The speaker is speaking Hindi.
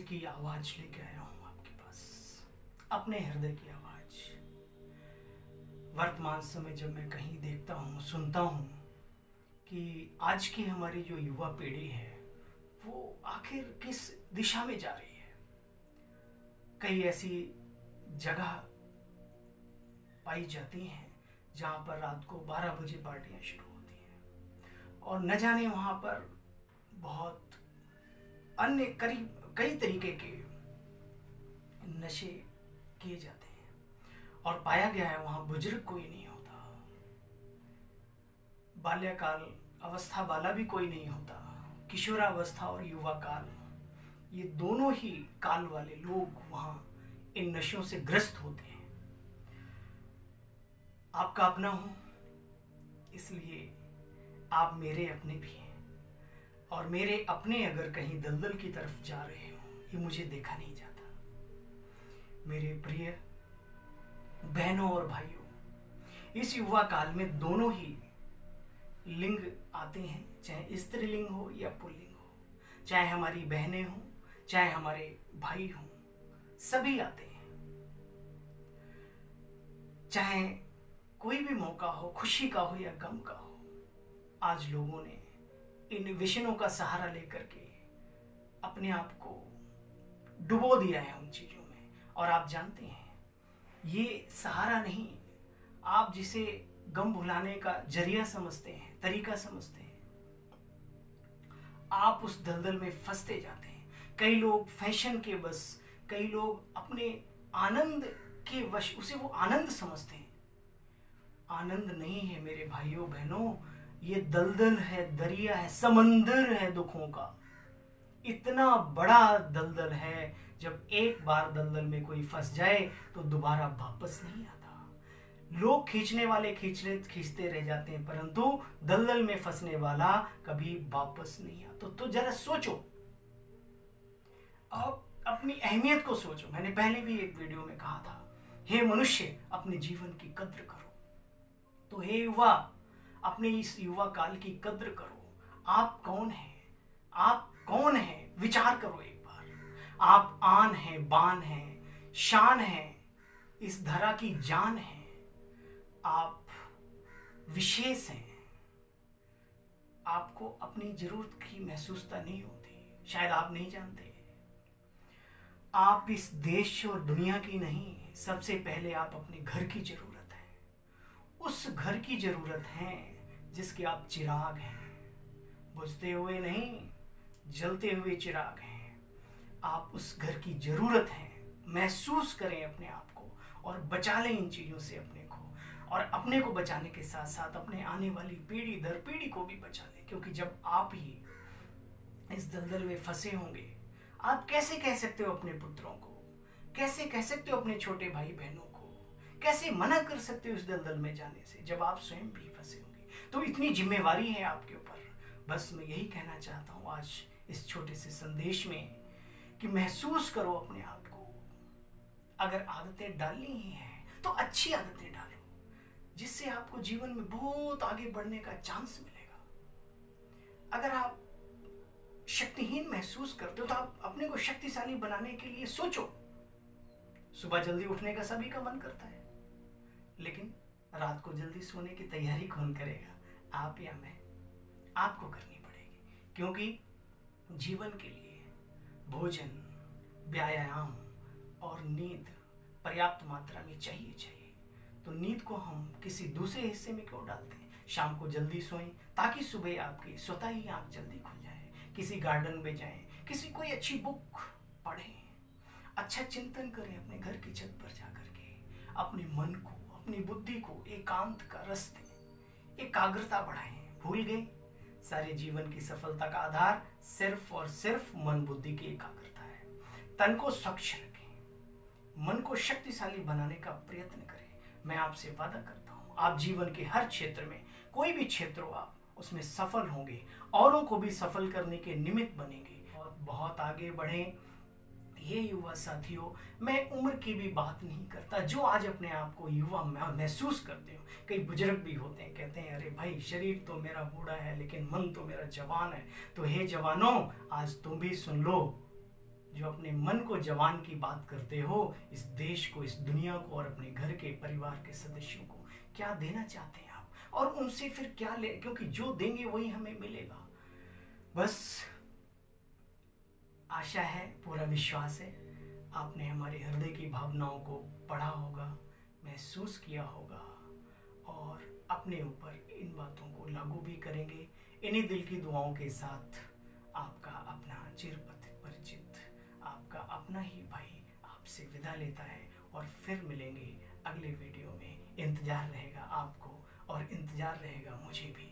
की आवाज लेके आया हूं आपके पास, अपने हृदय की आवाज। वर्तमान समय जब मैं कहीं देखता हूं, सुनता हूं कि आज की हमारी जो युवा पीढ़ी है वो आखिर किस दिशा में जा रही है। कई ऐसी जगह पाई जाती हैं जहां पर रात को 12 बजे पार्टियां शुरू होती हैं और न जाने वहां पर बहुत अन्य कई तरीके के नशे किए जाते हैं और पाया गया है वहां बुजुर्ग कोई नहीं होता, बाल्यकाल अवस्था वाला भी कोई नहीं होता, किशोरावस्था और युवा काल ये दोनों ही काल वाले लोग वहां इन नशों से ग्रस्त होते हैं। आपका अपना हूं, इसलिए आप मेरे अपने भी हैं और मेरे अपने अगर कहीं दलदल की तरफ जा रहे हो ये मुझे देखा नहीं जाता। मेरे प्रिय बहनों और भाइयों, इस युवा काल में दोनों ही लिंग आते हैं, चाहे स्त्रीलिंग हो या पुल्लिंग हो, चाहे हमारी बहनें हों चाहे हमारे भाई हों, सभी आते हैं। चाहे कोई भी मौका हो, खुशी का हो या गम का हो, आज लोगों ने इन विषयों का सहारा लेकर के अपने आप को डुबो दिया है उन चीजों में। और आप जानते हैं ये सहारा नहीं, आप जिसे गम भुलाने का जरिया समझते हैं, तरीका समझते हैं, आप उस दलदल में फंसते जाते हैं। कई लोग फैशन के बस, कई लोग अपने आनंद के वश उसे वो आनंद समझते हैं। आनंद नहीं है मेरे भाइयों बहनों, ये दलदल है, दरिया है, समंदर है दुखों का। इतना बड़ा दलदल है, जब एक बार दलदल में कोई फंस जाए तो दोबारा वापस नहीं आता। लोग खींचने वाले खींचते रह जाते हैं, परंतु दलदल में फंसने वाला कभी वापस नहीं आता। तो जरा सोचो, अब अपनी अहमियत को सोचो। मैंने पहले भी एक वीडियो में कहा था, हे मनुष्य अपने जीवन की कद्र करो। तो हे युवा, अपने इस युवा काल की कद्र करो। आप कौन हैं? आप कौन हैं? विचार करो एक बार। आप आन हैं, बान हैं, शान हैं, इस धरा की जान हैं। आप विशेष हैं। आपको अपनी जरूरत की महसूसता नहीं होती, शायद आप नहीं जानते। आप इस देश और दुनिया की नहीं, सबसे पहले आप अपने घर की जरूरत है। उस घर की जरूरत है जिसके आप चिराग हैं, बुझते हुए नहीं, जलते हुए चिराग हैं। आप उस घर की जरूरत है। महसूस करें अपने आप को और बचा लें इन चीजों से अपने को, और अपने को बचाने के साथ साथ अपने आने वाली पीढ़ी दर पीढ़ी को भी बचा लें। क्योंकि जब आप ही इस दलदल में फंसे होंगे, आप कैसे कह सकते हो अपने पुत्रों को, कैसे कह सकते हो अपने छोटे भाई बहनों को, कैसे मना कर सकते हो इस दलदल में जाने से जब आप स्वयं भी फंसे होंगे। तो इतनी जिम्मेवारी है आपके ऊपर। बस मैं यही कहना चाहता हूँ आज इस छोटे से संदेश में कि महसूस करो अपने आप को। अगर आदतें डालनी ही हैं तो अच्छी आदतें डालो, जिससे आपको जीवन में बहुत आगे बढ़ने का चांस मिलेगा। अगर आप शक्तिहीन महसूस करते हो तो आप अपने को शक्तिशाली बनाने के लिए सोचो। सुबह जल्दी उठने का सभी का मन करता है, लेकिन रात को जल्दी सोने की तैयारी कौन करेगा? आप या मैं? आपको करनी पड़ेगी, क्योंकि जीवन के लिए भोजन, व्यायाम और नींद पर्याप्त मात्रा में चाहिए। तो नींद को हम किसी दूसरे हिस्से में क्यों डालते हैं? शाम को जल्दी सोएं ताकि सुबह आपकी स्वतः ही आँख जल्दी खुल जाए। किसी गार्डन में जाएं, किसी कोई अच्छी बुक पढ़ें, अच्छा चिंतन करें अपने घर की छत पर जाकर के। अपने मन को, अपनी बुद्धि को एकांत का रस दें, एकाग्रता बढ़ाएं। भूल गए, सारे जीवन की सफलता का आधार सिर्फ और सिर्फ मन बुद्धि की एकाग्रता है। तन को स्वच्छ रखें, मन को शक्तिशाली बनाने का प्रयत्न करें। मैं आपसे वादा करता हूँ, आप जीवन के हर क्षेत्र में, कोई भी क्षेत्र हो, आप उसमें सफल होंगे, औरों को भी सफल करने के निमित्त बनेंगे और बहुत आगे बढ़ें। ये युवा साथियों, मैं उम्र की भी बात नहीं करता। जो आज अपने आप को युवा महसूस करते हो, कई बुजुर्ग भी होते हैं, कहते हैं अरे भाई शरीर तो मेरा बूढ़ा है लेकिन मन तो मेरा जवान है। तो हे जवानों, आज तुम भी सुन लो, जो अपने मन को जवान की बात करते हो, इस देश को, इस दुनिया को और अपने घर के परिवार के सदस्यों को क्या देना चाहते हैं आप, और उनसे फिर क्या ले, क्योंकि जो देंगे वही हमें मिलेगा। बस आशा है, पूरा विश्वास है, आपने हमारे हृदय की भावनाओं को पढ़ा होगा, महसूस किया होगा और अपने ऊपर इन बातों को लागू भी करेंगे। इन्हीं दिल की दुआओं के साथ आपका अपना चिरपरिचित, आपका अपना ही भाई आपसे विदा लेता है, और फिर मिलेंगे अगले वीडियो में। इंतज़ार रहेगा आपको और इंतज़ार रहेगा मुझे भी।